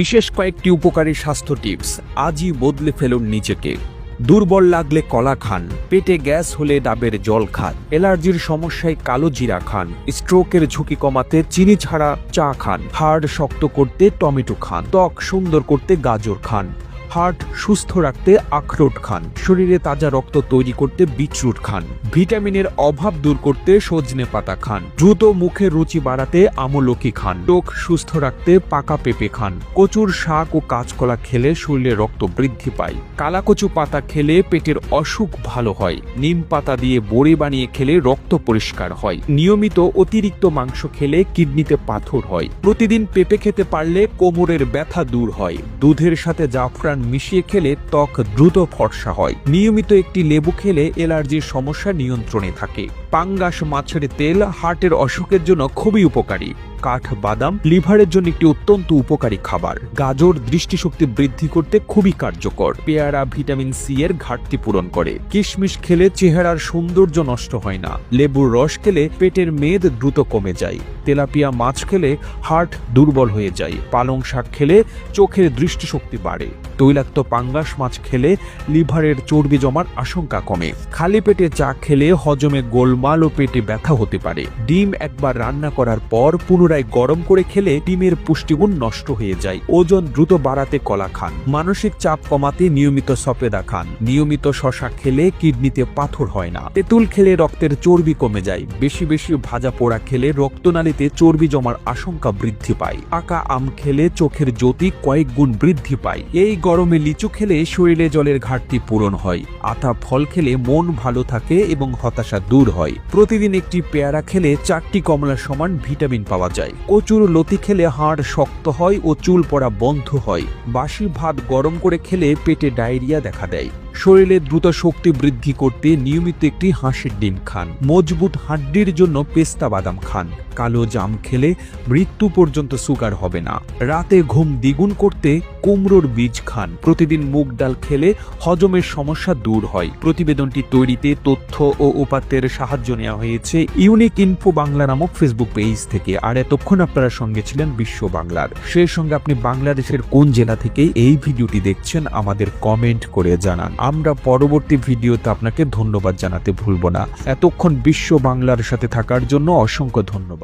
বিশেষ কয়েকটি উপকারী স্বাস্থ্য টিপস আজই বদলে ফেলুন নিজেকে। দুর্বল লাগলে কলা খান, পেটে গ্যাস হলে ডাবের জল খান, অ্যালার্জির সমস্যায় কালো জিরা খান, স্ট্রোকের ঝুঁকি কমাতে চিনি ছাড়া চা খান, হাড় শক্ত করতে টমেটো খান, ত্বক সুন্দর করতে গাজর খান, হার্ট সুস্থ রাখতে আখরোট খান, শরীরে তাজা রক্ত তৈরি করতে বিটরুট খান, ভিটামিনের অভাব দূর করতে সজনে পাতা খান, দ্রুত মুখের রুচি বাড়াতে আমলকি খান, চোখ সুস্থ রাখতে পাকা পেঁপে খান, কচুর শাক ও কাঁচকলা খেলে শরীরে রক্ত বৃদ্ধি পায়, কালাকচু পাতা খেলে পেটের অসুখ ভালো হয়, নিম পাতা দিয়ে বড়ি বানিয়ে খেলে রক্ত পরিষ্কার হয়, নিয়মিত অতিরিক্ত মাংস খেলে কিডনিতে পাথর হয়, প্রতিদিন পেঁপে খেতে পারলে কোমরের ব্যথা দূর হয়, দুধের সাথে জাফরান মিশিয়ে খেলে ত্বক দ্রুত ফর্সা হয়, নিয়মিত একটি লেবু খেলে অ্যালার্জির সমস্যা নিয়ন্ত্রণে থাকে, পাঙ্গাস মাছের তেল হার্টের অসুখের জন্য খুবই উপকারী, কাঠ বাদাম লিভারের জন্য একটি অত্যন্ত উপকারী খাবার, গাজর দৃষ্টিশক্তি বৃদ্ধি করতে খুবই কার্যকর, পেয়ারা ভিটামিন সি এর ঘাটতি পূরণ করে, কিশমিশ খেলে চেহারার সৌন্দর্য নষ্ট হয় না, লেবুর রস খেলে পেটের মেদ দ্রুত কমে যায়, তেলাপিয়া মাছ খেলে হার্ট দুর্বল হয়ে যায়, পালং শাক খেলে চোখের দৃষ্টিশক্তি বাড়ে, তৈলাক্ত পাঙ্গাস মাছ খেলে লিভারের চর্বি জমার আশঙ্কা কমে, খালি পেটে চা খেলে হজমে গোলমাল ও পেটে ব্যথা হতে পারে, ডিম একবার রান্না করার পর পুনরায় গরম করে খেলে ডিমের পুষ্টিগুণ নষ্ট হয়ে যায়, ওজন দ্রুত বাড়াতে কলা খান, মানসিক চাপ কমাতে নিয়মিত সফেদা খান, নিয়মিত শশা খেলে কিডনিতে পাথর হয় না, তেঁতুল খেলে রক্তের চর্বি কমে যায়, বেশি বেশি ভাজা পোড়া খেলে রক্তনালীতে চর্বি জমার আশঙ্কা বৃদ্ধি পায়, পাকা আম খেলে চোখের জ্যোতি কয়েক গুণ বৃদ্ধি পায়, এই গরমে লিচু খেলে শরীরে জলের ঘাটতি পূরণ হয়, আতা ফল খেলে মন ভালো থাকে এবং হতাশা দূর হয়, প্রতিদিন একটি পেয়ারা খেলে 4টি কমলার সমান ভিটামিন পাওয়া যায়, কচুর লতি খেলে হাড় শক্ত হয় ও চুল পড়া বন্ধ হয়, বাসি ভাত গরম করে খেলে পেটে ডায়রিয়া দেখা দেয়, শরীরে দ্রুত শক্তি বৃদ্ধি করতে নিয়মিত একটি হাঁসের ডিম খান, মজবুত হাড্ডির জন্য পেস্তা বাদাম খান, কালো জাম খেলে মৃত্যু পর্যন্ত সুগার হবে না, রাতে ঘুম দ্বিগুণ করতে কুমড়োর বীজ খান, প্রতিদিন মুগ ডাল খেলে হজমের সমস্যা দূর হয়। প্রতিবেদনটি তৈরিতে তথ্য ও উপাত্তের সাহায্য নেওয়া হয়েছে ইউনিক ইনফো বাংলা নামক ফেসবুক পেজ থেকে। আর এতক্ষণ আপনারা সঙ্গে ছিলেন বিশ্ব বাংলার। সেই সঙ্গে আপনি বাংলাদেশের কোন জেলা থেকে এই ভিডিওটি দেখছেন আমাদের কমেন্ট করে জানান। আমরা পরবর্তী ভিডিওতে আপনাকে ধন্যবাদ জানাতে ভুলব না। এতক্ষণ বিশ্ব বাংলার সাথে থাকার জন্য অসংখ্য ধন্যবাদ।